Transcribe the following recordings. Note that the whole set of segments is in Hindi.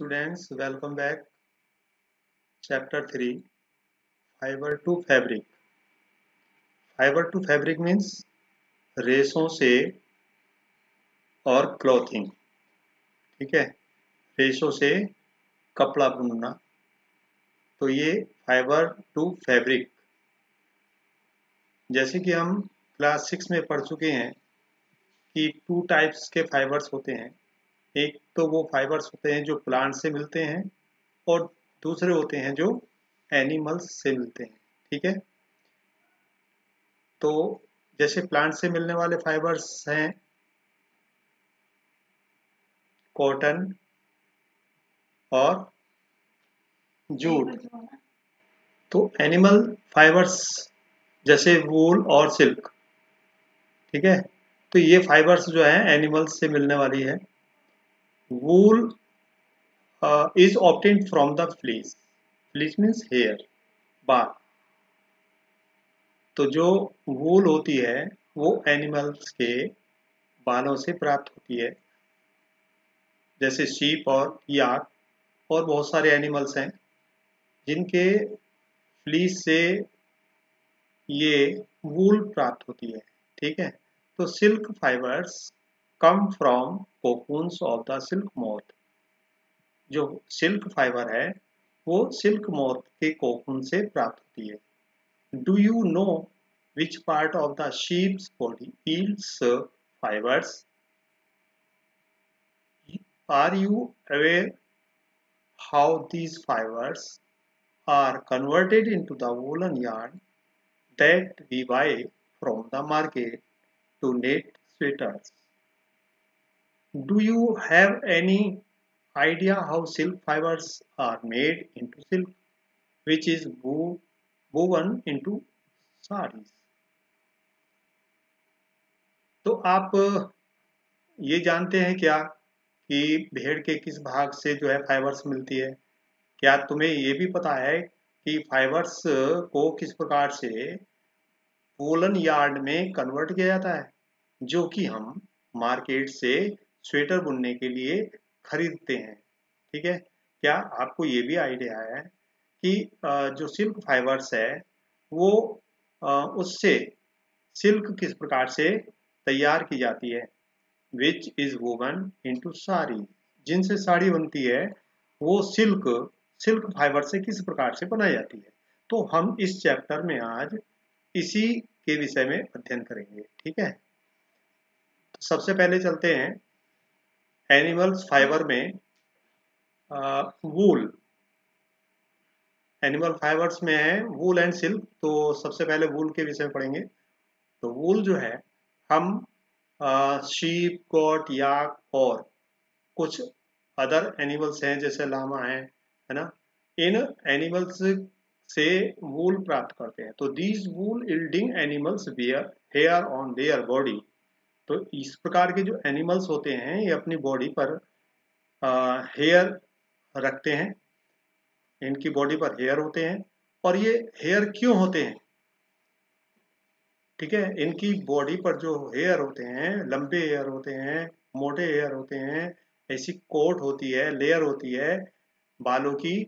Students, welcome back. Chapter 3 Fiber to Fabric. Fiber to Fabric means रेशों से और क्लॉथिंग. ठीक है, रेशों से कपड़ा बुनना. तो ये फाइबर टू फैब्रिक. जैसे कि हम क्लास 6 में पढ़ चुके हैं कि 2 टाइप्स के फाइबर्स होते हैं. एक तो वो फाइबर्स होते हैं जो प्लांट से मिलते हैं और दूसरे होते हैं जो एनिमल्स से मिलते हैं. ठीक है, तो जैसे प्लांट से मिलने वाले फाइबर्स हैं कॉटन और जूट. तो एनिमल फाइबर्स जैसे वूल और सिल्क. ठीक है, तो ये फाइबर्स जो है एनिमल्स से मिलने वाली है. Wool is obtained from the fleece. Fleece means hair, बाल. तो जो वूल होती है वो एनिमल्स के बालों से प्राप्त होती है. जैसे शीप और याक और बहुत सारे एनिमल्स हैं जिनके फ्लीस से ये वूल प्राप्त होती है. ठीक है, तो silk fibres come from cocoons of the silk moth. जो सिल्क फाइबर है वो सिल्क मोथ के कोकून से प्राप्त होती है. Do you know which part of the sheep's body yields fibres? Are you aware how these fibers are converted into the woolen yarn that we buy from the market to knit sweaters? Do you have any idea how silk fibers are made into silk, which is woven into sarees? तो आप ये जानते हैं क्या कि भेड़ के किस भाग से जो है फाइबर्स मिलती है? क्या तुम्हें ये भी पता है कि फाइबर्स को किस प्रकार से वूलन यार्ड में कन्वर्ट किया जाता है, जो कि हम मार्केट से स्वेटर बुनने के लिए खरीदते हैं? ठीक है, क्या आपको ये भी आइडिया है कि जो सिल्क फाइबर्स है वो उससे सिल्क किस प्रकार से तैयार की जाती है? Which is woven into sari. जिनसे साड़ी बनती है वो सिल्क फाइबर से किस प्रकार से बनाई जाती है. तो हम इस चैप्टर में आज इसी के विषय में अध्ययन करेंगे. ठीक है, तो सबसे पहले चलते हैं एनिमल्स फाइबर में. वूल एनिमल फाइबर्स में है वूल एंड सिल्क. तो सबसे पहले वूल के विषय में पढ़ेंगे. तो वूल जो है हम शीप, गोट, याक और कुछ अदर एनिमल्स हैं जैसे लामा है ना, इन एनिमल्स से वूल प्राप्त करते हैं. तो these wool yielding animals wear hair on their body. तो इस प्रकार के जो एनिमल्स होते हैं ये अपनी बॉडी पर हेयर रखते हैं. इनकी बॉडी पर हेयर होते हैं. और ये हेयर क्यों होते हैं? ठीक है, इनकी बॉडी पर जो हेयर होते हैं, लंबे हेयर होते हैं, मोटे हेयर होते हैं, ऐसी कोट होती है, लेयर होती है बालों की.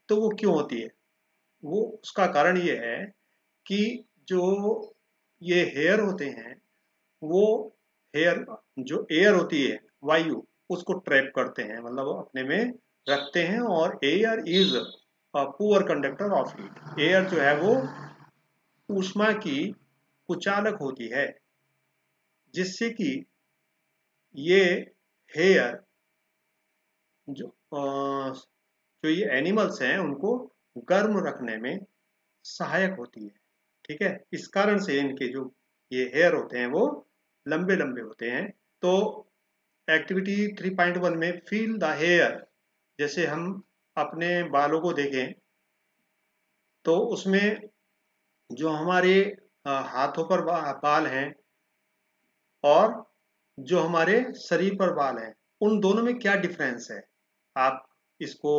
तो वो क्यों होती है? वो उसका कारण ये है कि जो ये हेयर होते हैं वो हेयर जो एयर होती है, वायु, उसको ट्रैप करते हैं, मतलब अपने में रखते हैं. और air is a poor conductor of heat. Air जो है वो ऊष्मा की कुचालक होती है, जिससे कि ये हेयर जो ये एनिमल्स हैं उनको गर्म रखने में सहायक होती है. ठीक है, इस कारण से इनके जो ये हेयर होते हैं वो लंबे लंबे होते हैं. तो एक्टिविटी 3.1 में फील द हेयर, जैसे हम अपने बालों को देखें तो उसमें जो हमारे हाथों पर बाल हैं और जो हमारे शरीर पर बाल हैं, उन दोनों में क्या डिफरेंस है? आप इसको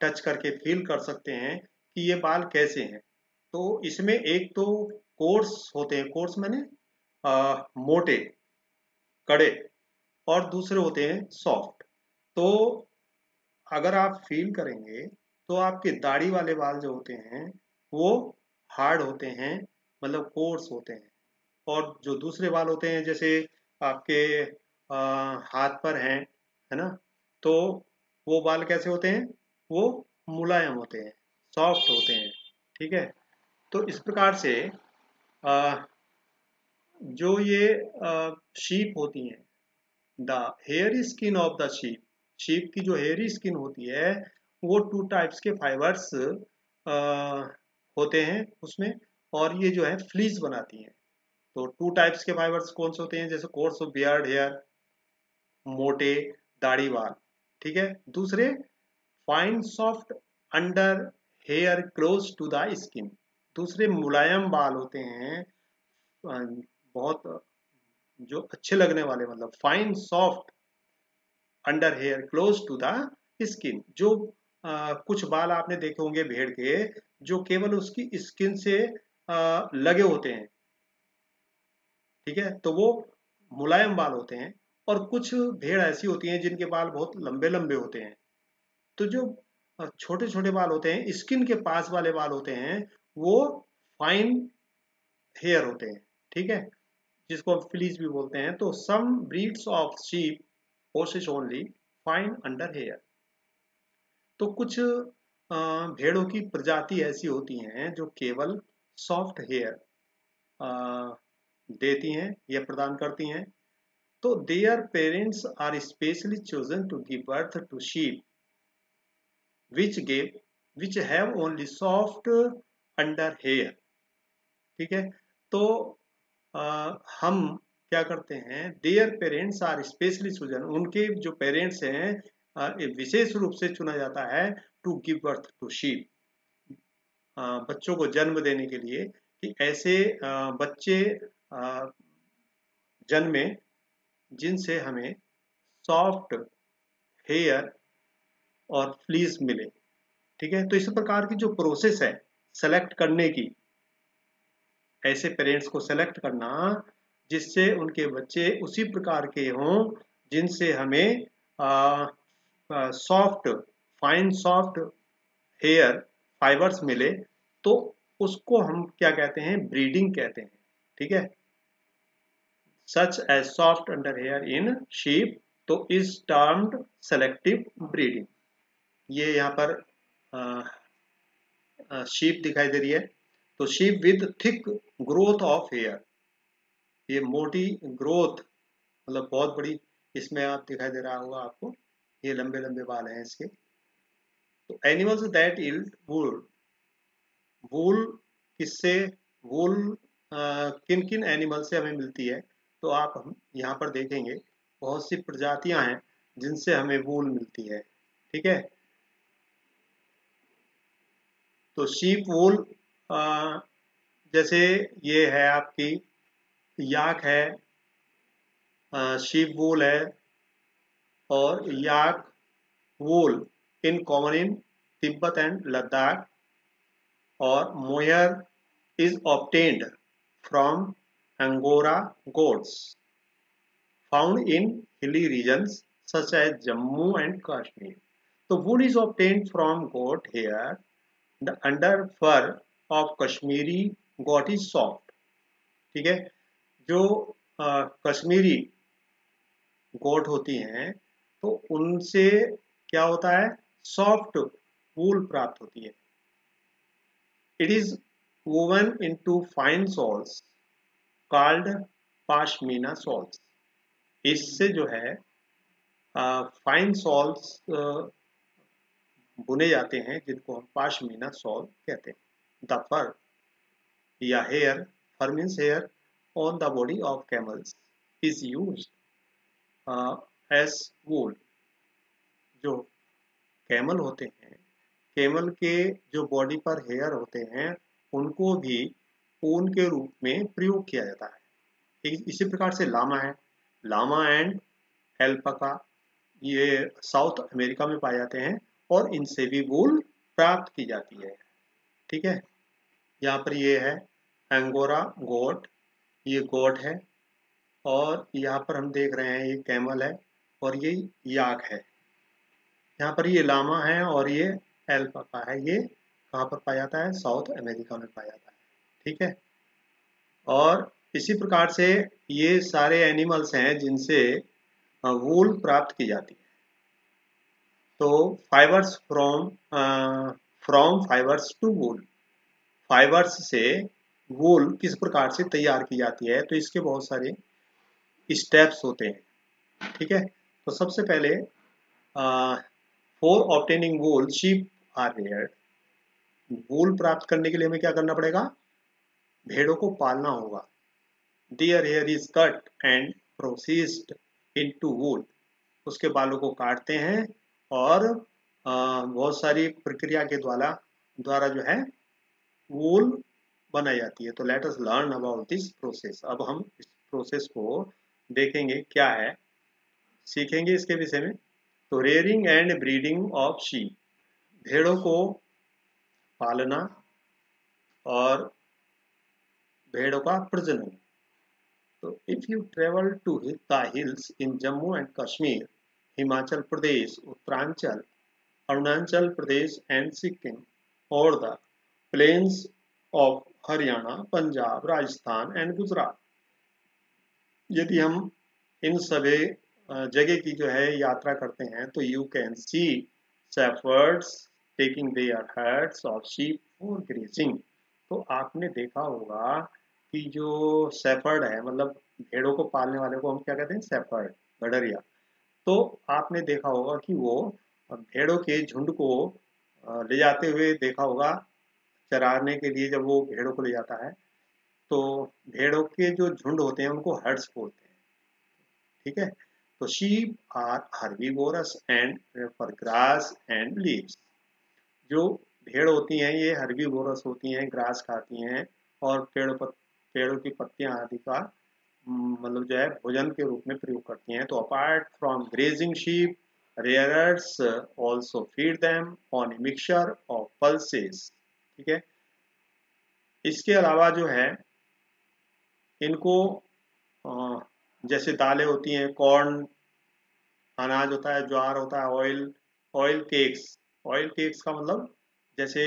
टच करके फील कर सकते हैं कि ये बाल कैसे हैं. तो इसमें एक तो कोर्स होते हैं, कोर्स माने मोटे, कड़े, और दूसरे होते हैं सॉफ्ट. तो अगर आप फील करेंगे तो आपके दाढ़ी वाले बाल जो होते हैं वो हार्ड होते हैं, मतलब कोर्स होते हैं। और जो दूसरे बाल होते हैं जैसे आपके हाथ पर हैं, है ना, तो वो बाल कैसे होते हैं, वो मुलायम होते हैं, सॉफ्ट होते हैं। ठीक है। तो इस प्रकार से अ, जो ये शीप होती हैं, the hairy skin of the sheep, sheep की जो हेयरी स्किन होती है वो टू टाइप्स के फाइबर्स होते हैं उसमें, और ये जो है फ्लीस बनाती हैं। तो टू टाइप्स के फाइबर्स कौन से होते हैं, जैसे कोर्स ऑफ बियर्ड हेयर, मोटे दाढ़ी बाल। ठीक है। दूसरे fine soft under hair close to the skin, दूसरे मुलायम बाल होते हैं, बहुत जो अच्छे लगने वाले, मतलब fine soft under hair close to the skin. जो कुछ बाल आपने देखे होंगे भेड़ के जो केवल उसकी स्किन से लगे होते हैं। ठीक है। तो वो मुलायम बाल होते हैं। और कुछ भेड़ ऐसी होती हैं जिनके बाल बहुत लंबे लंबे होते हैं। तो जो छोटे छोटे बाल होते हैं, स्किन के पास वाले बाल होते हैं, वो फाइन हेयर होते हैं। ठीक है। जिसको हम फ्लीस भी बोलते हैं। तो some breeds of sheep possess only fine under hair. तो कुछ भेड़ों की प्रजाति ऐसी होती हैं जो केवल सॉफ्ट हेयर देती हैं या प्रदान करती हैं। तो their parents are specially chosen to give birth to sheep which gave which have only soft under hair. ठीक है। तो हम क्या करते हैं, their parents are specially chosen, उनके जो पेरेंट्स हैं विशेष रूप से चुना जाता है to give birth to sheep, बच्चों को जन्म देने के लिए, कि ऐसे बच्चे जन्मे जिनसे हमें सॉफ्ट हेयर और फ्लीस मिले। ठीक है। तो इस प्रकार की जो प्रोसेस है सेलेक्ट करने की, ऐसे पेरेंट्स को सेलेक्ट करना जिससे उनके बच्चे उसी प्रकार के हों जिनसे हमें soft fine soft hair fibres मिले, तो उसको हम क्या कहते हैं, ब्रीडिंग कहते हैं। ठीक है। Such as soft under hair in sheep, तो इज टर्म्ड सेलेक्टिव ब्रीडिंग। ये यहाँ पर शीप दिखाई दे रही है। तो sheep with thick growth of hair, ये मोटी ग्रोथ, मतलब बहुत बड़ी, इसमें आप दिखाई दे रहा होगा आपको, ये लंबे लंबे बाल हैं इसके। तो एनिमल्स दैट यील्ड वूल, वूल किससे, वूल किन किन एनिमल से हमें मिलती है, तो आप हम यहाँ पर देखेंगे बहुत सी प्रजातियां हैं जिनसे हमें वूल मिलती है। ठीक है। तो शीप वूल जैसे ये है आपकी याक है, शीप वूल है, और yak wool in common in Tibet and Ladakh, और mohair is obtained from Angora goats found in hilly regions such as Jammu and Kashmir. So wool is obtained from goat hair. The under fur of Kashmiri goat is soft. ठीक है। जो कश्मीरी गोट होती हैं तो उनसे क्या होता है, सॉफ्ट वूल प्राप्त होती है। It is woven into fine shawls called pashmina shawls. इससे जो है फाइन शॉल्स बुने जाते हैं जिनको हम पाशमीना शॉल कहते हैं। द फर या hair, fur means hair, on the body of camels is use as wool. जो कैमल होते हैं, कैमल के जो बॉडी पर हेयर होते हैं उनको भी ऊन के रूप में प्रयोग किया जाता है। इसी प्रकार से लामा है, लामा एंड एल्पका, ये साउथ अमेरिका में पाए जाते हैं और इनसे भी वूल प्राप्त की जाती है। ठीक है। यहाँ पर ये है एंगोरा गोट, ये गोट है, और यहाँ पर हम देख रहे हैं ये कैमल है, और ये याक है। यहाँ पर ये लामा है और ये एल्पाका है। ये कहाँ पर पाया जाता है? साउथ अमेरिका में पाया जाता है। ठीक है। और इसी प्रकार से ये सारे एनिमल्स हैं जिनसे वूल प्राप्त की जाती है। तो fibres from fibres to wool, fibres से वूल किस प्रकार से तैयार की जाती है, तो इसके बहुत सारे स्टेप्स होते हैं। ठीक है। तो सबसे पहले for obtaining wool sheep are reared. Wool प्राप्त करने के लिए हमें क्या करना पड़ेगा? भेड़ों को पालना होगा। Their hair is cut and processed into wool. उसके बालों को काटते हैं और बहुत सारी प्रक्रिया के द्वारा जो है वूल बनाई जाती है। तो let us learn about this process. अब हम इस प्रोसेस को देखेंगे क्या है, सीखेंगे इसके विषय में। तो rearing and breeding of sheep, भेड़ों को पालना और भेड़ों का प्रजनन। तो if you travel to the hills in Jammu and Kashmir, Himachal Pradesh, Uttaranchal, Arunachal Pradesh and Sikkim, और the plains of Haryana, Punjab, Rajasthan and Gujarat, यदि हम इन सभी जगह की जो है यात्रा करते हैं तो you can see shepherd's taking their hertz of sheep for grazing. तो आपने देखा होगा कि जो शेफर्ड है, मतलब भेड़ों को पालने वाले को हम क्या कहते हैं? शेफर्ड, गडरिया। तो आपने देखा होगा कि वो भेड़ों के झुंड को ले जाते हुए देखा होगा चराने के लिए। जब वो भेड़ों को ले जाता है तो भेड़ों के जो झुंड होते हैं उनको हर्ड्स बोलते हैं। ठीक है। तो sheep are herbivorous and prefer grass and leaves. जो भेड़ होती हैं ये हर्बीवोरस होती हैं, ग्रास खाती हैं और पेड़ों की पत्तियां आदि का मतलब जो है भोजन के रूप में प्रयोग करती हैं। तो apart from grazing sheep, rearers also feed them on a mixture of pulses. ठीक है। इसके अलावा जो है इनको जैसे दालें होती हैं, कॉर्न अनाज होता है, ज्वार होता है, ऑयल केक्स। ऑयल केक्स का मतलब जैसे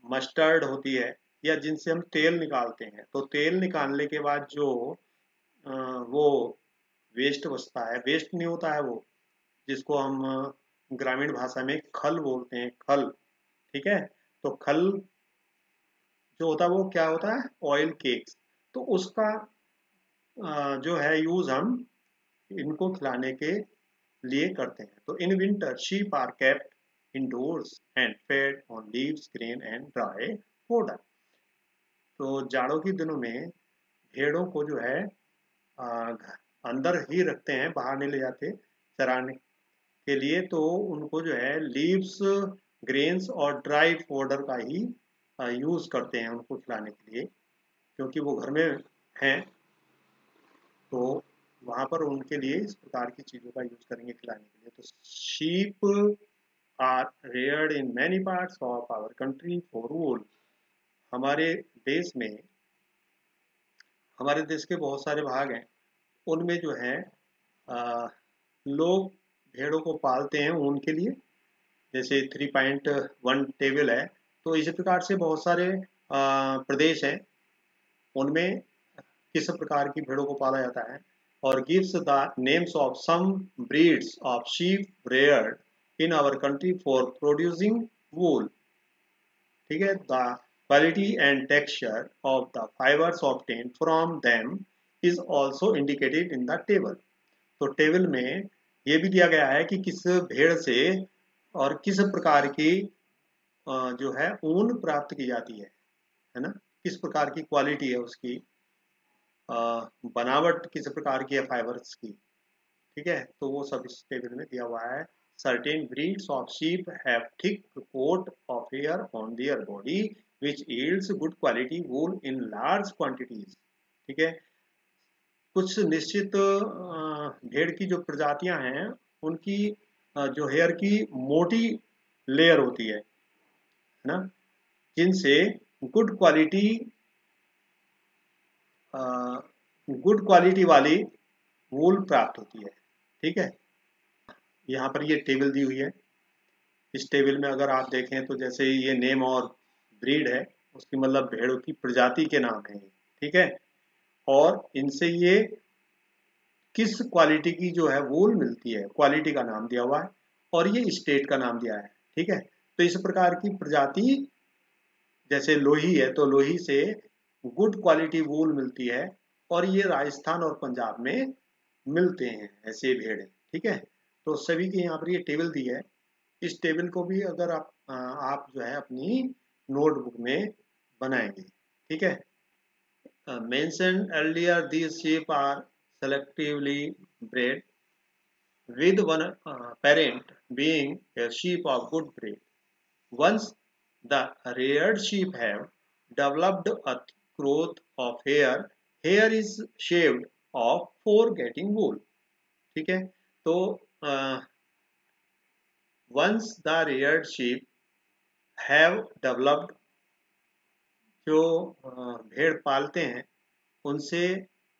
मस्टर्ड होती है या जिनसे हम तेल निकालते हैं। तो तेल निकालने के बाद जो वो वेस्ट बचता है, वेस्ट नहीं होता है वो, जिसको हम ग्रामीण भाषा में खल बोलते हैं, खल। ठीक है। तो खल जो होता है वो क्या होता है? Oil cakes. तो उसका जो है यूज हम इनको खिलाने के लिए करते हैं। तो in winter sheep are kept indoors and fed on leaves, grain and dry fodder. तो जाड़ों के दिनों में भेड़ों को जो है अंदर ही रखते हैं, बाहर नहीं ले जाते चराने के लिए। तो उनको जो है लीव्स, ग्रेन्स और ड्राई फोडर का ही यूज करते हैं उनको खिलाने के लिए, क्योंकि वो घर में हैं। तो वहां पर उनके लिए इस प्रकार की चीजों का यूज करेंगे खिलाने के लिए। तो sheep are reared in many parts of our country for wool. हमारे देश में, हमारे देश के बहुत सारे भाग हैं, उनमें जो है लोग भेड़ों को पालते हैं ऊन के लिए। जैसे 3.1 टेबल है। तो इसी प्रकार से बहुत सारे प्रदेश हैं, उनमें किस प्रकार की भेड़ों को पाला जाता है। और gives the names of some breeds of sheep reared in our country for producing wool. ठीक है। The quality and texture of the fibres obtain from them is also indicated in the table. तो टेबल में ये भी दिया गया है कि किस भेड़ से और किस प्रकार की जो है ऊन प्राप्त की जाती है ना, किस प्रकार की क्वालिटी है उसकी, बनावट किस प्रकार की है फाइबर्स की। ठीक है। तो वो सब इस टेबल में दिया हुआ है। Certain breeds of sheep have thick coat of hair on their body which yields good quality wool in large quantities. ठीक है। कुछ निश्चित भेड़ की जो प्रजातियां हैं उनकी जो हेयर की मोटी लेयर होती है ना, जिनसे गुड क्वालिटी गुड क्वालिटी वाली वूल प्राप्त होती है। ठीक है। यहाँ पर ये टेबल दी हुई है। इस टेबल में अगर आप देखें तो जैसे ये नेम और ब्रीड है, उसकी मतलब भेड़ों की प्रजाति के नाम है, ठीक है। और इनसे ये किस क्वालिटी की जो है वूल मिलती है, क्वालिटी का नाम दिया हुआ है, और ये स्टेट का नाम दिया है, ठीक है। तो इस प्रकार की प्रजाति, जैसे लोही है तो लोही से गुड क्वालिटी वूल मिलती है, और ये राजस्थान और पंजाब में मिलते हैं ऐसे भेड़, ठीक है। तो सभी की यहाँ पर ये टेबल दी है। इस टेबल को भी अगर आप जो है अपनी नोटबुक में बनाएंगे, ठीक है। Mentioned earlier, these sheep are selectively bred, with one parent being a sheep of good breed. Once the reared sheep have developed a thick growth of hair, hair is shaved off for getting wool. ठीक है। तो once the reared sheep have developed, जो भेड़ पालते हैं उनसे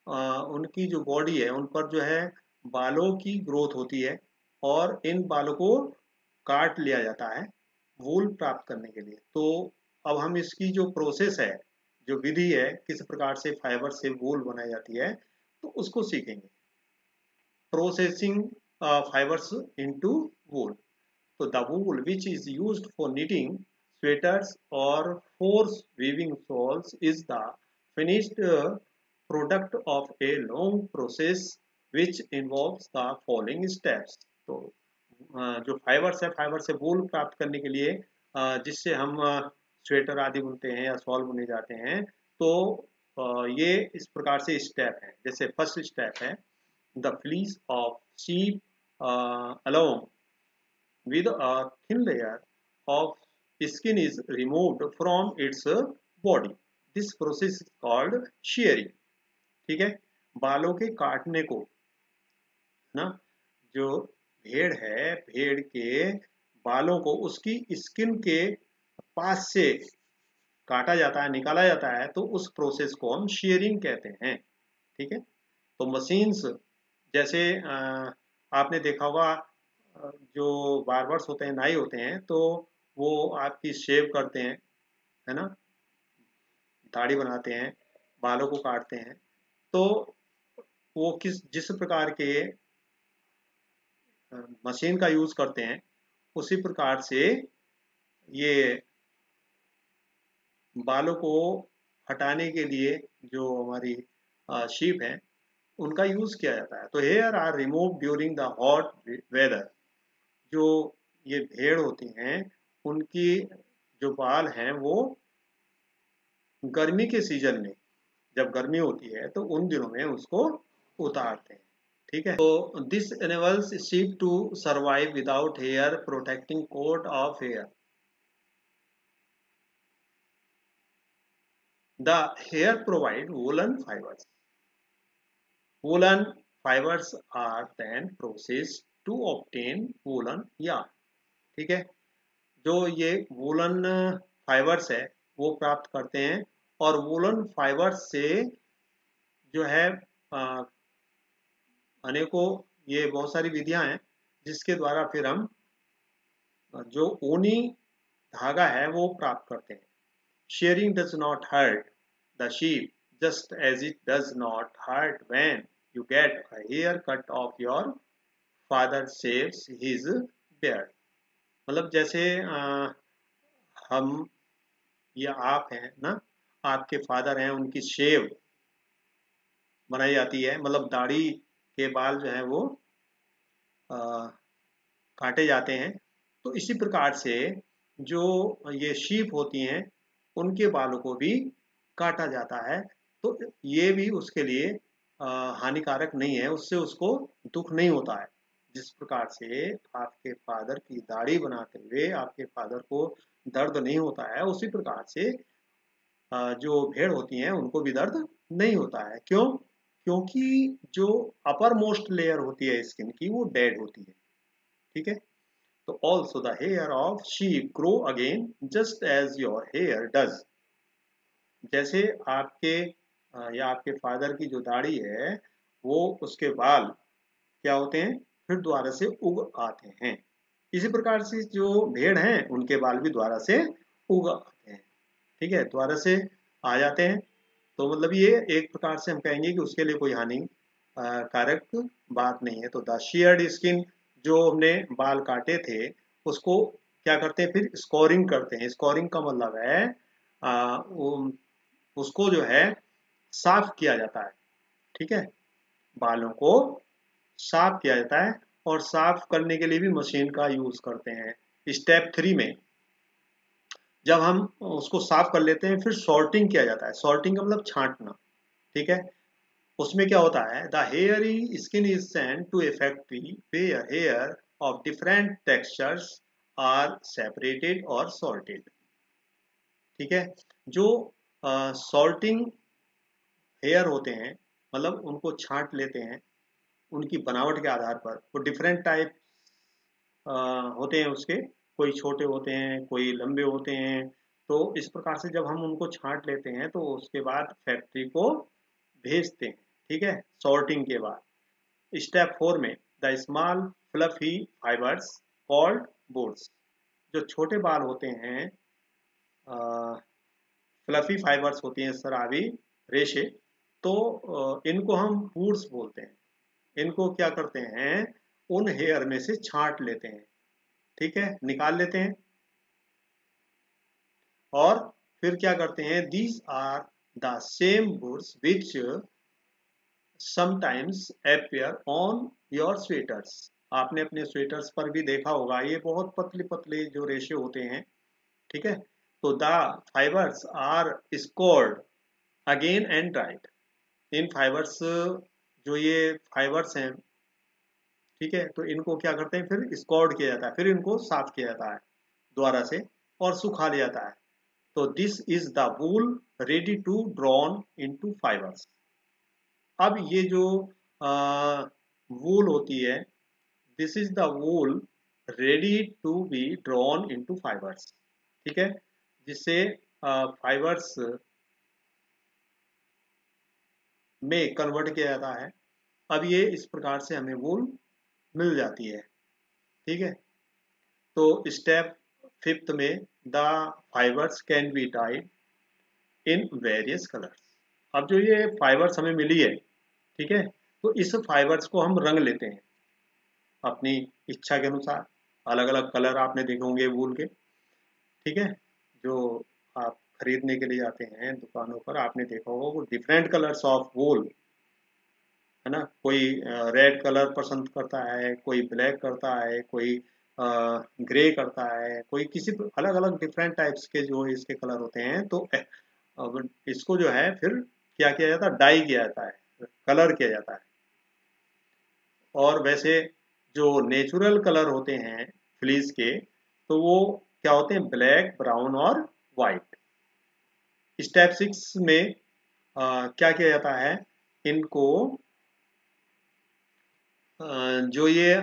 उनकी जो बॉडी है उन पर जो है बालों की ग्रोथ होती है, और इन बालों को काट लिया जाता है वूल प्राप्त करने के लिए। तो अब हम इसकी जो प्रोसेस है, जो विधि है, किस प्रकार से फाइबर से वूल बनाई जाती है, तो उसको सीखेंगे। प्रोसेसिंग फाइबर्स इनटू वूल। तो the wool which is used for knitting sweaters or for weaving shawls is the finished product of a long process which involves the following steps. तो जो फाइबर्स है, फाइबर से वूल प्राप्त करने के लिए जिससे हम स्वेटर आदि बुनते हैं या शॉल बुने जाते हैं, तो ये इस प्रकार से स्टेप है। जैसे फर्स्ट स्टेप है the fleece of sheep along with a thin layer of skin is removed from its body. This process is called shearing. ठीक है। बालों के काटने को ना, जो भेड़ है, भेड़ के बालों को उसकी स्किन के पास से काटा जाता है, निकाला जाता है, तो उस प्रोसेस को हम शेयरिंग कहते हैं, ठीक है। तो मशीन्स, जैसे आपने देखा होगा जो बार्बर्स होते हैं, नाई होते हैं, तो वो आपकी शेव करते हैं, है ना, दाढ़ी बनाते हैं, बालों को काटते हैं। तो वो जिस प्रकार के मशीन का यूज करते हैं, उसी प्रकार से ये बालों को हटाने के लिए जो हमारी शीप है उनका यूज किया जाता है। तो hair are remove during the hot weather. जो ये भेड़ होती हैं उनकी जो बाल हैं वो गर्मी के सीजन में, जब गर्मी होती है तो उन दिनों में उसको उतारते हैं, ठीक है। तो this enables sheep to survive without hair protecting coat of hair. The hair provide woollen fibres. Woollen fibres are then process to obtain woollen yarn। ठीक है। जो ये वूलन फाइबर्स है वो प्राप्त करते हैं, और वूलन फाइबर्स से जो है अनेकों, ये बहुत सारी विधियां हैं जिसके द्वारा फिर हम जो ऊनी धागा है वो प्राप्त करते हैं। Shearing does not hurt the sheep just as it does not hurt when you get a hair cut of your father shaves his beard. मतलब जैसे हम या आप हैं ना, आपके फादर हैं, उनकी शेव बनाई जाती है, मतलब दाढ़ी के बाल जो है वो आ, काटे जाते हैं। तो इसी प्रकार से जो ये शीप होती हैं उनके बालों को भी काटा जाता है। तो ये भी उसके लिए हानिकारक नहीं है, उससे उसको दुख नहीं होता है। जिस प्रकार से आपके फादर की दाढ़ी बनाते हुए आपके फादर को दर्द नहीं होता है, उसी प्रकार से जो भेड़ होती हैं उनको भी दर्द नहीं होता है। क्यों? क्योंकि जो अपर मोस्ट लेयर होती है स्किन की वो डेड होती है, ठीक है। तो also the hair of sheep grow again just as your hair does. जैसे आपके या आपके फादर की जो दाढ़ी है वो, उसके बाल क्या होते हैं, फिर दोबारा से उग आते हैं। इसी प्रकार से जो भेड़ हैं उनके बाल भी दोबारा से उग आते हैं। ठीक है, दोबारा से आ जाते हैं। तो मतलब ये एक प्रकार से हम कहेंगे कि उसके लिए कोई हानि कारक बात नहीं है। तो द शेयर्ड स्किन, जो हमने बाल काटे थे उसको क्या करते हैं, फिर स्कोरिंग करते हैं। स्कोरिंग का मतलब है उसको जो है साफ किया जाता है। ठीक है, बालों को साफ किया जाता है और साफ करने के लिए भी मशीन का यूज करते हैं। स्टेप 3 में जब हम उसको साफ कर लेते हैं फिर सॉर्टिंग किया जाता है। सॉर्टिंग का मतलब छांटना। ठीक है, उसमें क्या होता है, the hairy skin is sent to a factory where hair of different textures are separated और सॉर्टेड। ठीक है, जो सॉर्टिंग हेयर होते हैं मतलब उनको छांट लेते हैं, उनकी बनावट के आधार पर वो डिफरेंट टाइप होते हैं उसके, कोई छोटे होते हैं कोई लंबे होते हैं। तो इस प्रकार से जब हम उनको छांट लेते हैं तो उसके बाद फैक्ट्री को भेजते हैं। ठीक है, सॉर्टिंग के बाद स्टेप 4 में the small fluffy fibres called boards, जो छोटे बाल होते हैं, फ्लफी फाइबर्स होती हैं शराबी रेशे, तो इनको हम वुड्स बोलते हैं। इनको क्या करते हैं, उन हेयर में से छांट लेते हैं। ठीक है, निकाल लेते हैं और फिर क्या करते हैं, these are the same woods which sometimes appear on your sweaters. आपने अपने स्वेटर्स पर भी देखा होगा, ये बहुत पतले पतले जो रेशे होते हैं। ठीक है, तो the fibres are scoured again and dried. इन फाइबर्स, जो ये फाइबर्स हैं, ठीक है, तो इनको क्या करते हैं, फिर स्कोर्ड किया जाता है, फिर इनको साफ किया जाता है दोबारा से और सुखा लिया जाता है। तो this is the wool ready to drawn into fibres. अब ये जो वूल होती है, this is the wool ready to be drawn into fibres. ठीक है, जिससे फाइबर्स में कन्वर्ट किया जाता है। अब ये इस प्रकार से हमें वूल मिल जाती है। ठीक है, तो स्टेप 5 में the fibres can be died in various colours. अब जो ये फाइबर्स हमें मिली है, ठीक है, तो इस फाइबर्स को हम रंग लेते हैं अपनी इच्छा के अनुसार। अलग अलग कलर आपने देखे होंगे वूल के। ठीक है, जो आप खरीदने के लिए जाते हैं दुकानों पर, आपने देखा होगा वो डिफरेंट कलर्स ऑफ वूल, है ना। कोई रेड कलर पसंद करता है, कोई ब्लैक करता है, कोई ग्रे करता है, कोई किसी अलग अलग डिफरेंट टाइप्स के जो इसके कलर होते हैं। तो अब इसको जो है फिर क्या किया जाता है, डाई किया जाता है, कलर किया जाता है। और वैसे जो नेचुरल कलर होते हैं फ्लीस के, तो वो क्या होते हैं, ब्लैक, ब्राउन और वाइट। स्टेप 6 में क्या किया जाता है, इनको जो ये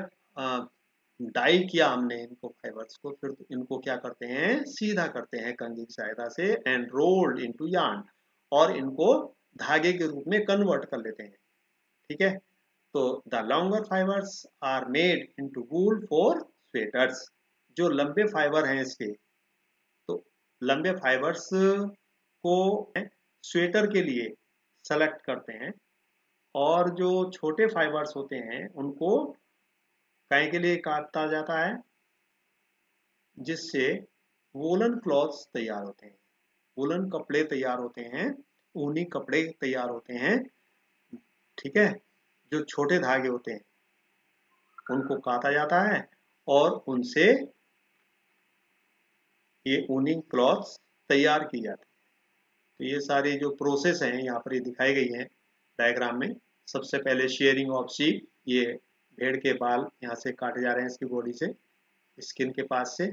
डाई किया हमने इनको फाइबर्स को, फिर इनको क्या करते हैं, सीधा करते हैं कंघी की सहायता से, एंड रोल्ड इनटू यार्न, और इनको धागे के रूप में कन्वर्ट कर लेते हैं। ठीक है, तो the longer fibres are made into wool for sweaters. जो लंबे फाइबर हैं इसके, तो लंबे फाइबर्स को स्वेटर के लिए सेलेक्ट करते हैं, और जो छोटे फाइबर्स होते हैं उनको काय के लिए काटा जाता है, जिससे वोलन क्लॉथ्स तैयार होते हैं, वोलन कपड़े तैयार होते हैं, ऊनी कपड़े तैयार होते हैं। ठीक है, जो छोटे धागे होते हैं उनको काटा जाता है और उनसे ये ऊनी क्लॉथ्स तैयार की जाती है। तो ये सारी जो प्रोसेस हैं यहाँ पर ये दिखाई गई हैं डायग्राम में। सबसे पहले शेयरिंग ऑफ शीप, ये भेड़ के बाल यहाँ से काटे जा रहे हैं इसकी बॉडी से, स्किन के पास से।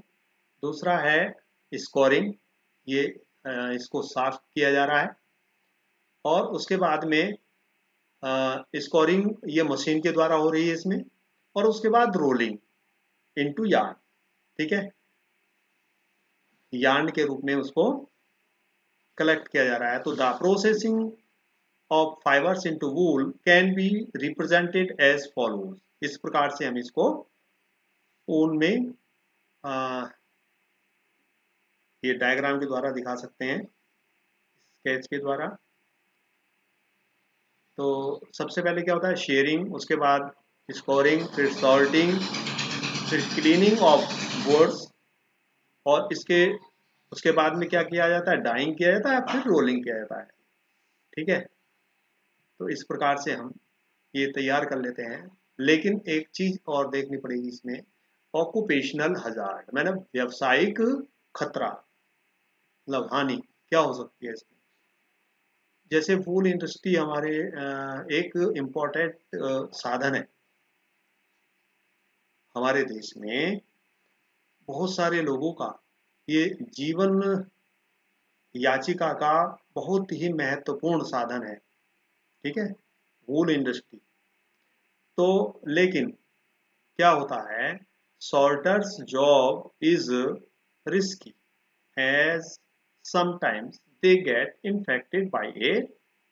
दूसरा है स्कोरिंग, ये इसको साफ किया जा रहा है। और उसके बाद में स्कोरिंग ये मशीन के द्वारा हो रही है इसमें, और उसके बाद रोलिंग इनटू यार्न। ठीक है, यार्न के रूप में उसको कलेक्ट किया जा रहा है। तो the processing of fibers into wool can be represented as follows. इस प्रकार से हम इसको ऊन में ये डायग्राम के द्वारा दिखा सकते हैं, स्केच के द्वारा। तो सबसे पहले क्या होता है, शेयरिंग, उसके बाद स्कोरिंग, फिर सॉर्टिंग, फिर क्लीनिंग ऑफ बोर्ड्स, और उसके बाद में क्या किया जाता है, डाइंग किया जाता है, फिर रोलिंग किया जाता है। ठीक है, तो इस प्रकार से हम ये तैयार कर लेते हैं। लेकिन एक चीज और देखनी पड़ेगी इसमें, ऑक्यूपेशनल हजार्ड, मैंने व्यावसायिक खतरा, मतलब हानि क्या हो सकती है इसमें। जैसे वूल इंडस्ट्री हमारे एक इम्पोर्टेंट साधन है हमारे देश में। बहुत सारे लोगों का ये जीवन याचिका का बहुत ही महत्वपूर्ण साधन है। ठीक है, वूल इंडस्ट्री। तो लेकिन क्या होता है, sorters job is risky as sometimes they get infected by a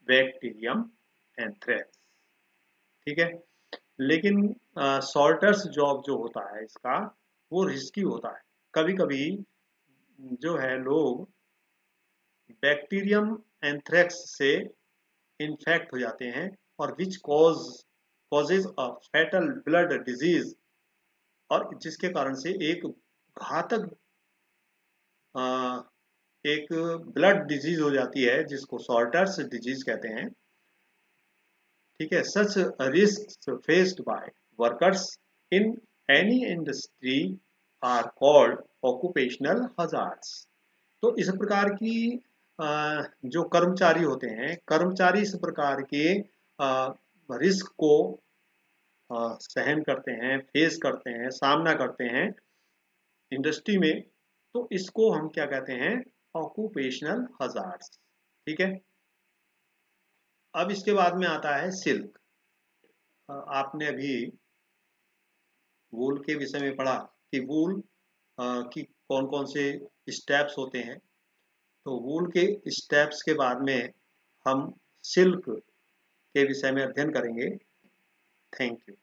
bacterium anthrax। ठीक है, लेकिन सॉर्टर्स जॉब जो होता है इसका, वो रिस्की होता है। कभी कभी जो है लोग बैक्टीरियम एंथ्रेक्स से इन्फेक्ट हो जाते हैं, और which causes a fatal blood disease, और जिसके कारण से एक घातक एक ब्लड डिजीज हो जाती है जिसको सॉर्टर्स डिजीज कहते हैं। ठीक है, such risk faced by workers in any industry are called occupational hazards. तो इस प्रकार की जो कर्मचारी होते हैं, कर्मचारी इस प्रकार के रिस्क को सहन करते हैं, फेस करते हैं, सामना करते हैं इंडस्ट्री में, तो इसको हम क्या कहते हैं, ऑक्यूपेशनल हजार्ड्स। ठीक है, अब इसके बाद में आता है सिल्क। आपने अभी वूल के विषय में पढ़ा कि वूल की कौन कौन से स्टेप्स होते हैं। तो वूल के स्टेप्स के बाद में हम सिल्क के विषय में अध्ययन करेंगे। Thank you.